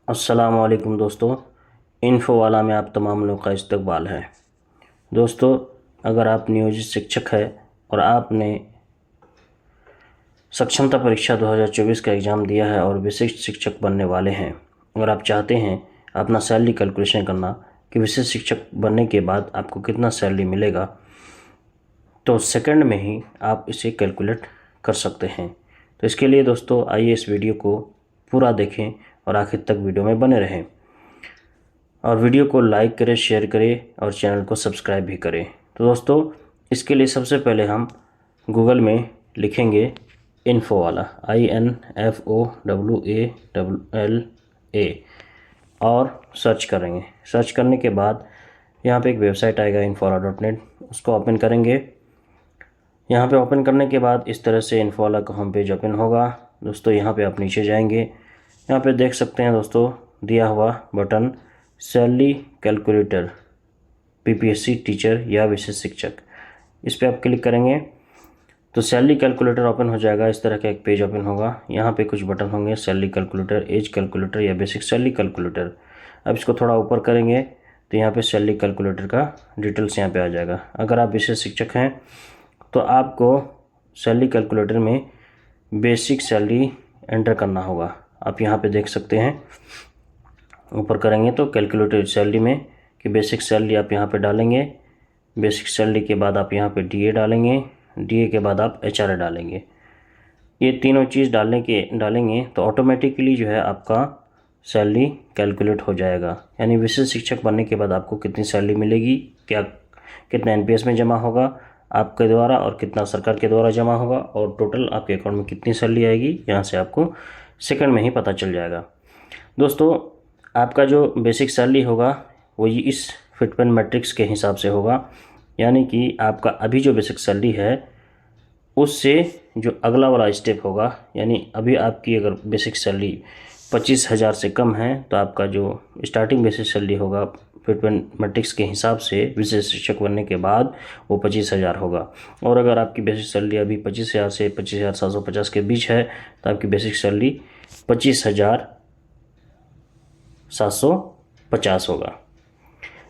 अस्सलाम वालेकुम दोस्तों। इन्फो वाला में आप तमाम लोग का इस्तकबाल है। दोस्तों, अगर आप नियोजित शिक्षक हैं और आपने सक्षमता परीक्षा 2024 का एग्ज़ाम दिया है और विशिष्ट शिक्षक बनने वाले हैं, अगर आप चाहते हैं अपना सैलरी कैलकुलेशन करना कि विशिष्ट शिक्षक बनने के बाद आपको कितना सैलरी मिलेगा, तो सेकंड में ही आप इसे कैलकुलेट कर सकते हैं। तो इसके लिए दोस्तों आइए इस वीडियो को पूरा देखें और आखिर तक वीडियो में बने रहें और वीडियो को लाइक करें, शेयर करें और चैनल को सब्सक्राइब भी करें। तो दोस्तों, इसके लिए सबसे पहले हम गूगल में लिखेंगे इन्फो वाला, INFOWALLA और सर्च करेंगे। सर्च करने के बाद यहाँ पे एक वेबसाइट आएगा infowala.net, उसको ओपन करेंगे। यहाँ पे ओपन करने के बाद इस तरह से इन्फोवाला का होम पेज ओपन होगा। दोस्तों, यहाँ पे आप नीचे जाएंगे, यहाँ पे देख सकते हैं दोस्तों दिया हुआ button salary calculator PPSC teacher या विशिष्ट शिक्षक, इस पर आप क्लिक करेंगे तो सैलरी कैलकुलेटर ओपन हो जाएगा। इस तरह का एक पेज ओपन होगा। यहाँ पे कुछ बटन होंगे, सैलरी कैलकुलेटर, एज कैलकुलेटर या बेसिक सैलरी कैलकुलेटर। अब इसको थोड़ा ऊपर करेंगे तो यहाँ पे सैलरी कैलकुलेटर का डिटेल्स यहाँ पे आ जाएगा। अगर आप विशिष्ट शिक्षक हैं तो आपको सैलरी कैलकुलेटर में बेसिक सैलरी एंटर करना होगा। आप यहाँ पे देख सकते हैं, ऊपर करेंगे तो कैलकुलेटेड सैलरी में कि बेसिक सैलरी आप यहाँ पे डालेंगे। बेसिक सैलरी के बाद आप यहाँ पे DA डालेंगे, DA के बाद आप HRA डालेंगे। ये तीनों चीज़ डालेंगे तो ऑटोमेटिकली जो है आपका सैलरी कैलकुलेट हो जाएगा। यानी विशिष्ट शिक्षक बनने के बाद आपको कितनी सैलरी मिलेगी, कितना NPS में जमा होगा आपके द्वारा और कितना सरकार के द्वारा जमा होगा और टोटल आपके अकाउंट में कितनी सैलरी आएगी, यहाँ से आपको सेकंड में ही पता चल जाएगा। दोस्तों, आपका जो बेसिक सैलरी होगा वो ये इस फिटमेंट मैट्रिक्स के हिसाब से होगा। यानी कि आपका अभी जो बेसिक सैलरी है उससे जो अगला वाला स्टेप होगा, यानी अभी आपकी अगर बेसिक सैलरी 25,000 से कम है तो आपका जो स्टार्टिंग बेसिक सैलरी होगा फिटमेंट मैट्रिक्स के हिसाब से विशिष्ट शिक्षक बनने के बाद वो 25,000 होगा। और अगर आपकी बेसिक सैलरी अभी 25,000 से 25,750 के बीच है तो आपकी बेसिक सैलरी 25,750 होगा।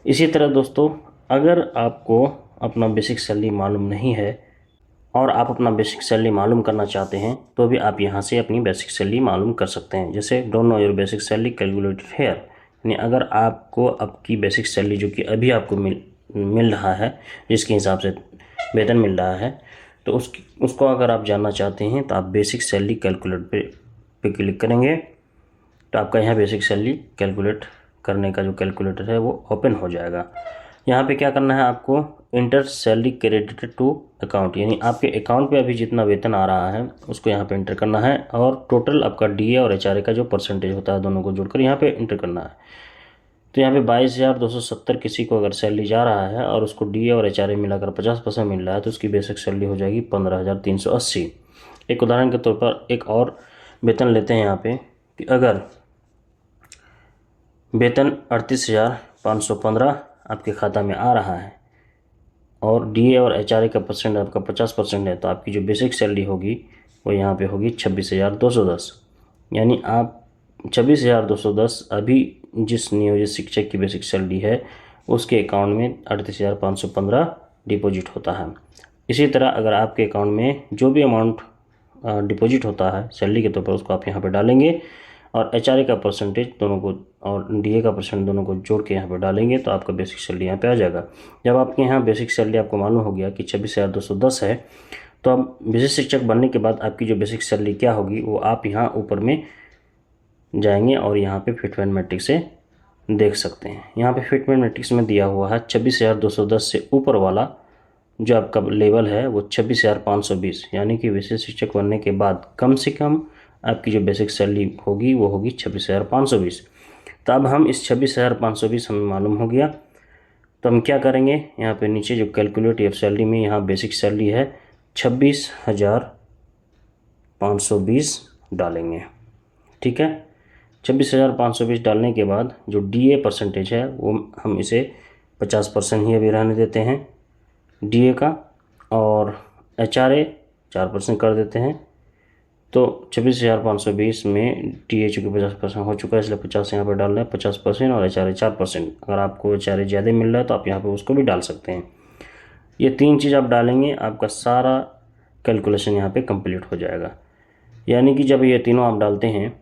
इसी तरह दोस्तों, अगर आपको अपना बेसिक सैलरी मालूम नहीं है और आप अपना बेसिक सैलरी मालूम करना चाहते हैं तो भी आप यहाँ से अपनी बेसिक सैलरी मालूम कर सकते हैं। जैसे don't know your basic salary calculated here, यानी अगर आपको आपकी बेसिक सैलरी जो कि अभी आपको मिल रहा है, जिसके हिसाब से वेतन मिल रहा है, तो उसको अगर आप जानना चाहते हैं तो आप बेसिक सैलरी कैलकुलेट पे क्लिक करेंगे तो आपका यहाँ बेसिक सैलरी कैलकुलेट करने का जो कैलकुलेटर है वो ओपन हो जाएगा। यहाँ पे क्या करना है आपको, enter salary credited to account, यानी आपके अकाउंट पे अभी जितना वेतन आ रहा है उसको यहाँ पे इंटर करना है और टोटल आपका DA और HRA का जो परसेंटेज होता है दोनों को जोड़कर यहाँ पे इंटर करना है। तो यहाँ पे 22,270 किसी को अगर सैलरी जा रहा है और उसको DA और HRA मिलाकर 50% मिल रहा है तो उसकी बेसिक सैलरी हो जाएगी 15,380। एक उदाहरण के तौर पर एक और वेतन लेते हैं यहाँ पे कि अगर वेतन 38,515 आपके खाता में आ रहा है और DA और HRA का परसेंट आपका 50% है तो आपकी जो बेसिक सैलरी होगी वो यहाँ पे होगी 26,210। यानी आप 26,210 अभी जिस नियोजित शिक्षक की बेसिक सैलरी है उसके अकाउंट में 38,515 डिपॉजिट होता है। इसी तरह अगर आपके अकाउंट में जो भी अमाउंट डिपॉजिट होता है सैलरी के तौर पर उसको आप यहाँ पर डालेंगे और HRA का परसेंटेज दोनों को और DA का परसेंट दोनों को जोड़ के यहाँ पर डालेंगे तो आपका बेसिक सैलरी यहाँ पे आ जाएगा। जब आपके यहाँ बेसिक सैलरी आपको मालूम हो गया कि 26,210 है तो अब विशिष्ट शिक्षक बनने के बाद आपकी जो बेसिक सैलरी क्या होगी वो आप यहाँ ऊपर में जाएंगे और यहाँ पे फिटमेंट मैट्रिक्स से देख सकते हैं। यहाँ पे फिटमेंट मैट्रिक्स में दिया हुआ है 26,210 से ऊपर वाला जो आपका लेवल है वो 26,520, यानी कि विशिष्ट शिक्षक बनने के बाद कम से कम आपकी जो बेसिक सैलरी होगी वो होगी 26,520। तो अब हम इस 26,520 हमें मालूम हो गया तो हम क्या करेंगे, यहाँ पे नीचे जो कैलकुलेट योर सैलरी में यहाँ बेसिक सैलरी है 26,520 डालेंगे। ठीक है, 26,520 डालने के बाद जो DA परसेंटेज है वो हम इसे 50% ही अभी रहने देते हैं DA का, और HRA 4% कर देते हैं तो 26,520 में टीए चूँकि 50% हो चुका है, इसलिए 50 यहाँ पर डाल रहे हैं, 50% और HRA 4%। अगर आपको HRA ज़्यादा मिल रहा है तो आप यहाँ पे उसको भी डाल सकते हैं। ये 3 चीज़ आप डालेंगे, आपका सारा कैलकुलेशन यहाँ पे कंप्लीट हो जाएगा। यानी कि जब ये तीनों आप डालते हैं,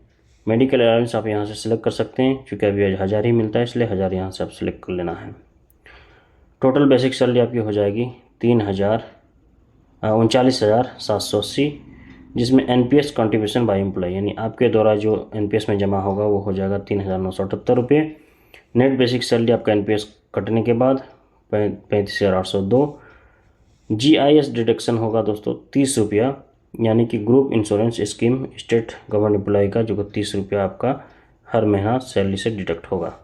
मेडिकल अलाउंस आप यहाँ से सिलेक्ट कर सकते हैं, क्योंकि अभी 1000 ही मिलता है, इसलिए 1000 यहाँ से आप सिलेक्ट कर लेना है। टोटल बेसिक सैलरी आपकी हो जाएगी 39,780, जिसमें NPS कंट्रीब्यूशन बाय एम्प्लॉय यानी आपके द्वारा जो NPS में जमा होगा वो हो जाएगा 3,978 रुपये। नेट बेसिक सैलरी आपका NPS कटने के बाद 35,802। GIS डिडक्शन होगा दोस्तों 30 रुपया, यानी कि group insurance scheme state government employ का, जो 30 रुपया आपका हर महीना सैलरी से डिडक्ट होगा।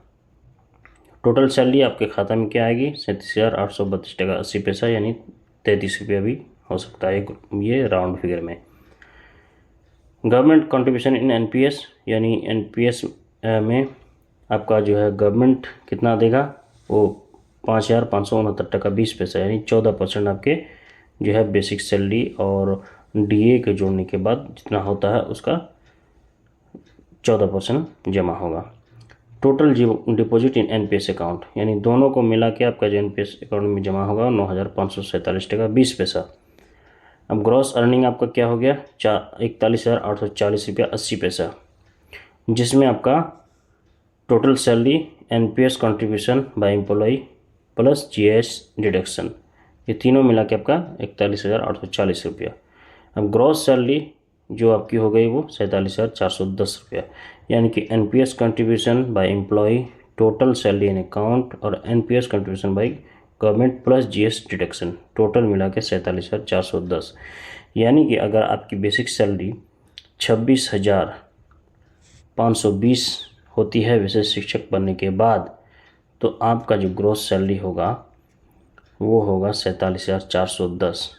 टोटल सैलरी आपके खाता में क्या आएगी? 37,832 टका 80 पैसा, यानी 33 रुपया भी हो सकता है ये राउंड फिगर में। गवर्नमेंट कंट्रीब्यूशन इन NPS, यानी NPS में आपका जो है गवर्नमेंट कितना देगा, वो 5,569 टका 20 पैसा, यानी 14% आपके जो है बेसिक सैलरी और DA के जोड़ने के बाद जितना होता है उसका 14% जमा होगा। Total deposit in NPS account, यानी दोनों को मिला के आपका जो NPS अकाउंट में जमा होगा 9,547 टका 20 पैसा। अब ग्रॉस अर्निंग आपका क्या हो गया? 41,840 रुपया 80 पैसा, जिसमें आपका total salary NPS contribution by employ plus GIS deduction, ये तीनों मिला के आपका 41,840 रुपया। अब ग्रॉस सैलरी जो आपकी हो गई वो 47,410 रुपया, यानी कि NPS contribution by employ, total salary in account और NPS contribution by government plus GS deduction, total मिला के 47,410। यानी कि अगर आपकी बेसिक सैलरी 26,520 होती है विशेष शिक्षक बनने के बाद, तो आपका जो ग्रॉस सैलरी होगा वो होगा 47,410।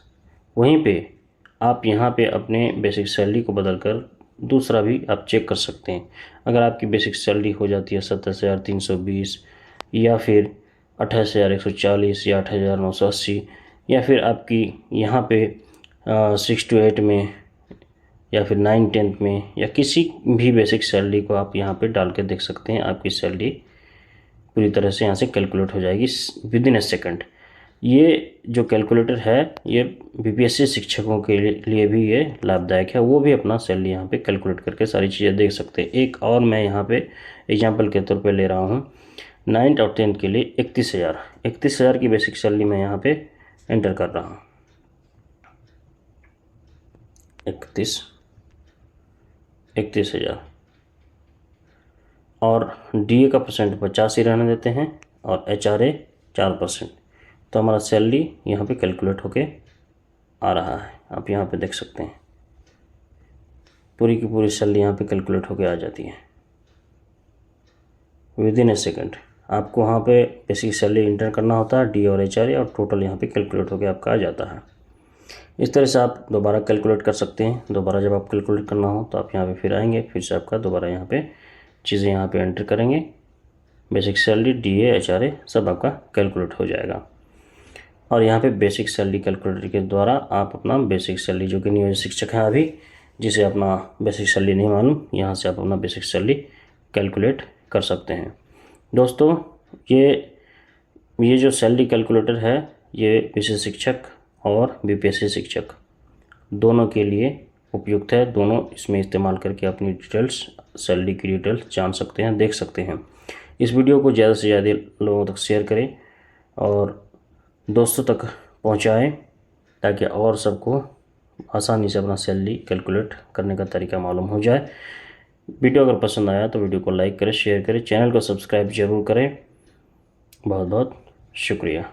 वहीं पे आप यहाँ पे अपने बेसिक सैलरी को बदलकर दूसरा भी आप चेक कर सकते हैं। अगर आपकी बेसिक सैलरी हो जाती है 27,320 या फिर 28,140 या 28,980, या फिर आपकी यहाँ पे 6 to 8 में या फिर 9-10 में, या किसी भी बेसिक सैलरी को आप यहाँ पे डाल के देख सकते हैं। आपकी सैलरी पूरी तरह से यहाँ से कैलकुलेट हो जाएगी विदिन ए सेकंड। ये जो कैलकुलेटर है ये BPSC शिक्षकों के लिए भी ये लाभदायक है, वो भी अपना सैलरी यहाँ पे कैलकुलेट करके सारी चीज़ें देख सकते हैं। एक और मैं यहाँ पे एग्जांपल के तौर पे ले रहा हूँ 9th और 10th के लिए 31,000 की बेसिक सैलरी मैं यहाँ पे एंटर कर रहा हूँ। 31,000 और DA का परसेंट 50 ही रहने देते हैं और HRA 4%, तो हमारा सैलरी यहाँ पे कैलकुलेट होके आ रहा है। आप यहाँ पे देख सकते हैं पूरी की पूरी सैलरी यहाँ पे कैलकुलेट होके आ जाती है विदिन ए सेकंड। आपको वहाँ पे बेसिक सैलरी इंटर करना होता है, DA और HRA, और टोटल यहाँ पे कैलकुलेट होके आपका आ जाता है। इस तरह से आप दोबारा कैलकुलेट कर सकते हैं। दोबारा जब आप कैलकुलेट करना हो तो आप यहाँ पे फिर आएंगे, फिर से आपका दोबारा यहाँ पे चीज़ें यहाँ पे एंटर करेंगे, बेसिक सैलरी, DA, HRA सब आपका कैलकुलेट हो जाएगा। और यहाँ पे बेसिक सैलरी कैलकुलेटर के द्वारा आप अपना बेसिक सैलरी, जो कि नियोजित शिक्षक हैं अभी, जिसे अपना बेसिक सैलरी नहीं मालूम, यहाँ से आप अपना बेसिक सैलरी कैलकुलेट कर सकते हैं। दोस्तों ये जो सैलरी कैलकुलेटर है ये विशेष शिक्षक और BPSC शिक्षक दोनों के लिए उपयुक्त है। दोनों इसमें इस्तेमाल करके अपनी डिटेल्स, सैलरी की डिटेल्स जान सकते हैं, देख सकते हैं। इस वीडियो को ज़्यादा से ज़्यादा लोगों तक शेयर करें और दोस्तों तक पहुंचाएं, ताकि और सबको आसानी से अपना सैलरी कैलकुलेट करने का तरीका मालूम हो जाए। वीडियो अगर पसंद आया तो वीडियो को लाइक करें, शेयर करें, चैनल को सब्सक्राइब जरूर करें। बहुत बहुत शुक्रिया।